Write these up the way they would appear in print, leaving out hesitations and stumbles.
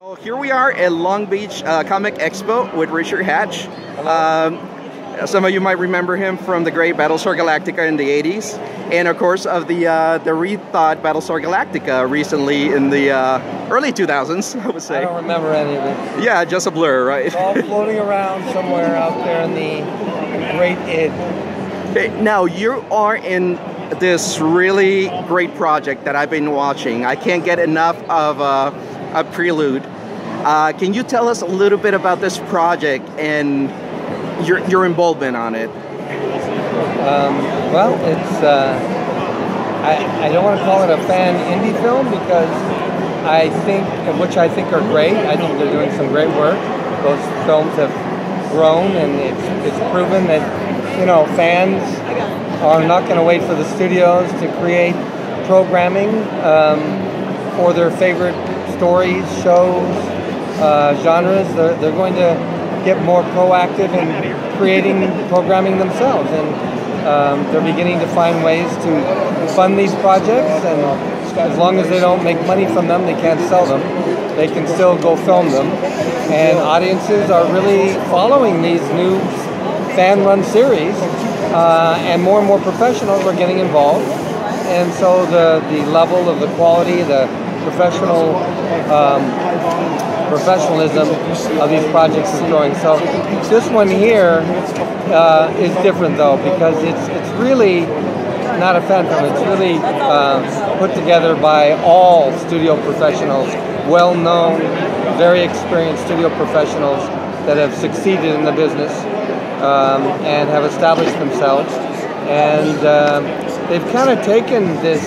Well, here we are at Long Beach Comic Expo with Richard Hatch. Some of you might remember him from the great Battlestar Galactica in the 80s, and of course of the rethought Battlestar Galactica recently in the early 2000s, I would say. I don't remember any of it. Yeah, just a blur, right? It's all floating around somewhere out there in the great id. Okay, now you are in this really great project that I've been watching. I can't get enough of a prelude. Can you tell us a little bit about this project and your involvement on it? Well, it's I don't want to call it a fan indie film because I think are great. I think they're doing some great work. Those films have grown, and it's proven that fans are not going to wait for the studios to create programming for their favorite stories, shows, genres. They're going to get more proactive in creating programming themselves, and they're beginning to find ways to fund these projects, and as long as they don't make money from them, they can't sell them, they can still go film them, and audiences are really following these new fan-run series, and more professionals are getting involved, and so the level of the quality, the professionalism of these projects is growing. So this one here is different though, because it's really not a fan film. It's really put together by all studio professionals, well-known, very experienced studio professionals that have succeeded in the business and have established themselves. And they've kind of taken this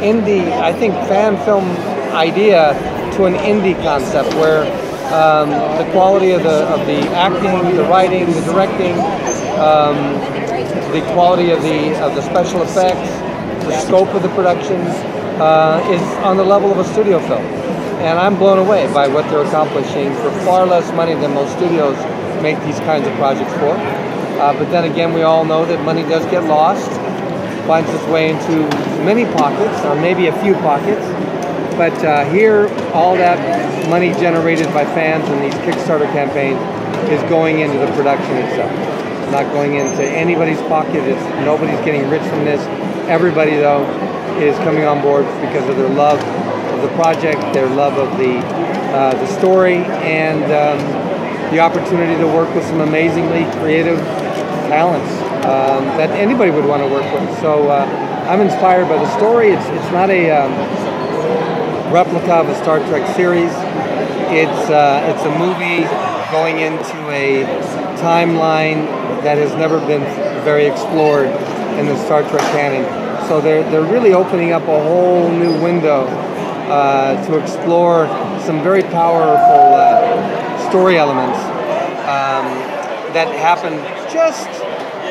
indie, I think, fan film idea to an indie concept where the quality of the acting, the writing, the directing, the quality of the special effects, the scope of the production is on the level of a studio film. And I'm blown away by what they're accomplishing for far less money than most studios make these kinds of projects for. But then again, we all know that money does get lost, finds its way into many pockets, or maybe a few pockets. But here, all that money generated by fans in these Kickstarter campaigns is going into the production itself. It's not going into anybody's pocket. Nobody's getting rich from this. Everybody, though, is coming on board because of their love of the project, their love of the story, and the opportunity to work with some amazingly creative talents that anybody would want to work with. So I'm inspired by the story. It's not a replica of a Star Trek series. It's a movie going into a timeline that has never been very explored in the Star Trek canon. So they're really opening up a whole new window to explore some very powerful story elements that happened just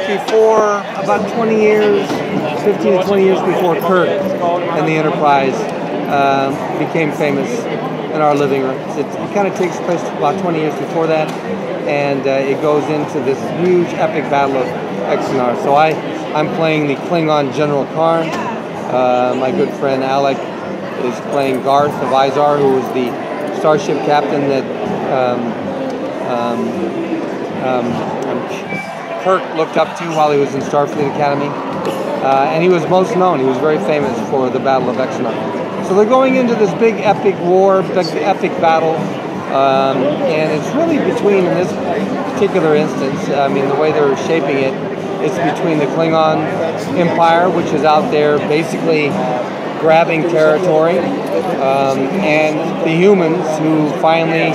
before, about 20 years, 15 to 20 years before Kirk and the Enterprise became famous in our living rooms. It kind of takes place about 20 years before that, and it goes into this huge epic battle of Axanar. So I'm playing the Klingon General Karn. My good friend Alec is playing Garth of Izar, who was the starship captain that Kirk looked up to while he was in Starfleet Academy. And he was most known. He was very famous for the Battle of Axanar. So they're going into this big epic war, big epic battle, and it's really between, in this particular instance, I mean, the way they're shaping it, it's between the Klingon Empire, which is out there basically grabbing territory, and the humans who finally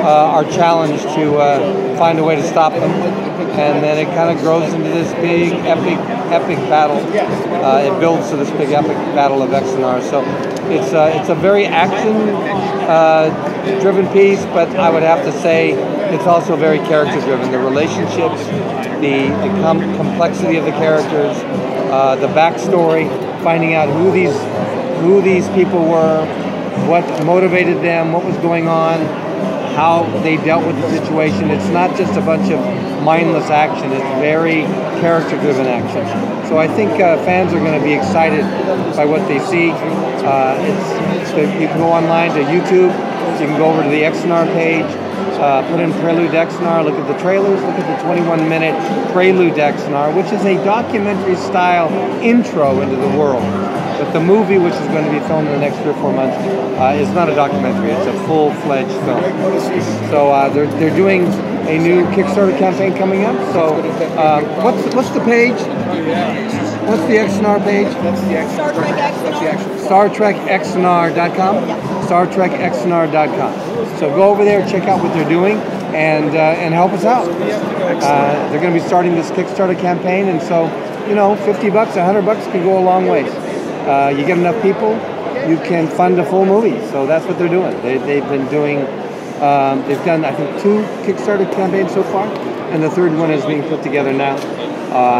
are challenged to find a way to stop them. And then it kind of grows into this big epic battle. It builds to this big epic battle of Axanar. So it's a very action driven piece, but I would have to say it's also very character driven. The relationships, the complexity of the characters, the backstory, finding out who these people were, what motivated them, what was going on, how they dealt with the situation. It's not just a bunch of mindless action. It's very character-driven action. So I think fans are going to be excited by what they see. You can go online to YouTube, you can go over to the Axanar page, put in Prelude Axanar, look at the trailers, look at the 21-minute Prelude Axanar, which is a documentary-style intro into the world. But the movie, which is going to be filmed in the next 3 or 4 months, is not a documentary. It's a full-fledged film. So they're doing a new Kickstarter campaign coming up. So what's the page? What's the Axanar page? That's the Star Trek Axanar. StarTrekAxanar.com. StarTrekAxanar.com. So go over there, check out what they're doing, and help us out. They're going to be starting this Kickstarter campaign, and so, you know, $50, $100 can go a long ways. You get enough people, you can fund a full movie. So that's what they're doing. They've been doing, they've done, I think, 2 Kickstarter campaigns so far, and the 3rd one is being put together now.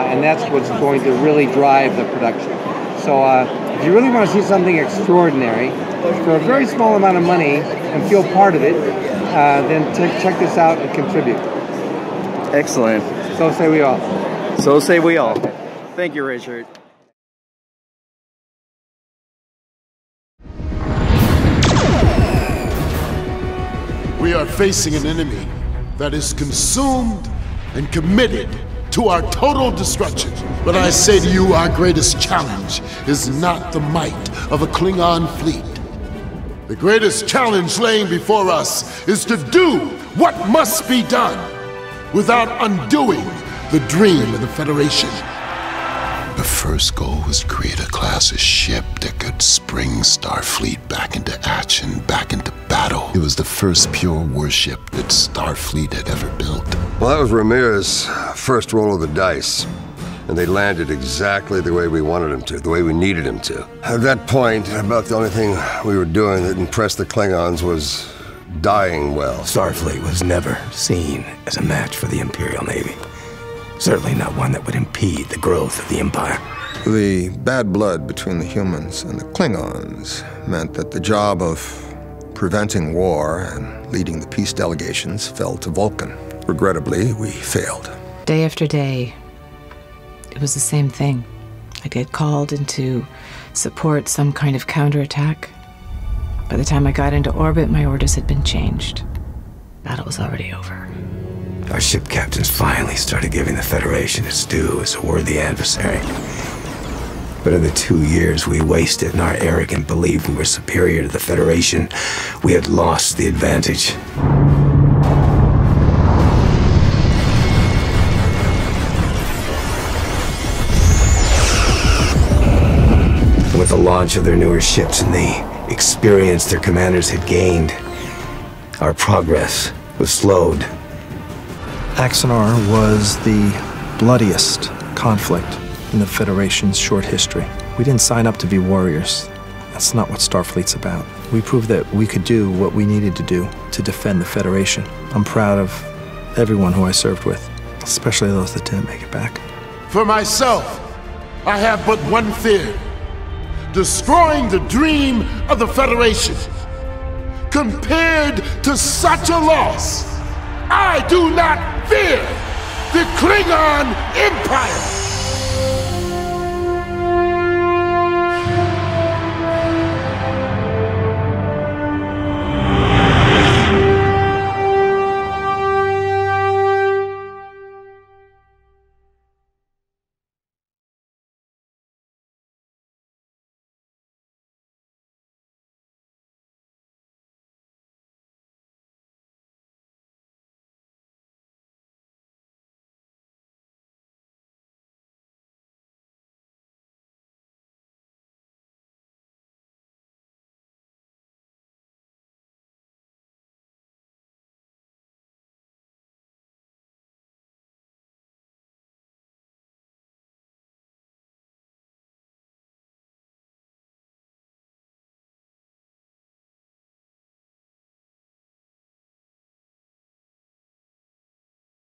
And that's what's going to really drive the production. So if you really want to see something extraordinary for a very small amount of money and feel part of it, then check this out and contribute. Excellent. So say we all. So say we all. Thank you, Richard. We are facing an enemy that is consumed and committed to our total destruction. But I say to you, our greatest challenge is not the might of a Klingon fleet. The greatest challenge laying before us is to do what must be done without undoing the dream of the Federation. The first goal was to create a class of ship that could spring Starfleet back into action, back into battle. It was the first pure warship that Starfleet had ever built. Well, that was Ramirez's first roll of the dice. And they landed exactly the way we wanted them to, the way we needed them to. At that point, about the only thing we were doing that impressed the Klingons was dying well. Starfleet was never seen as a match for the Imperial Navy. Certainly not one that would impede the growth of the Empire. The bad blood between the humans and the Klingons meant that the job of preventing war and leading the peace delegations fell to Vulcan. Regrettably, we failed. Day after day, it was the same thing. I'd get called in to support some kind of counterattack. By the time I got into orbit, my orders had been changed. Battle was already over. Our ship captains finally started giving the Federation its due as a worthy adversary. But in the 2 years we wasted in our arrogant belief we were superior to the Federation, we had lost the advantage. With the launch of their newer ships and the experience their commanders had gained, our progress was slowed. Axanar was the bloodiest conflict in the Federation's short history. We didn't sign up to be warriors. That's not what Starfleet's about. We proved that we could do what we needed to do to defend the Federation. I'm proud of everyone who I served with, especially those that didn't make it back. For myself, I have but one fear: destroying the dream of the Federation. Compared to such a loss, I do not fear the Klingon Empire!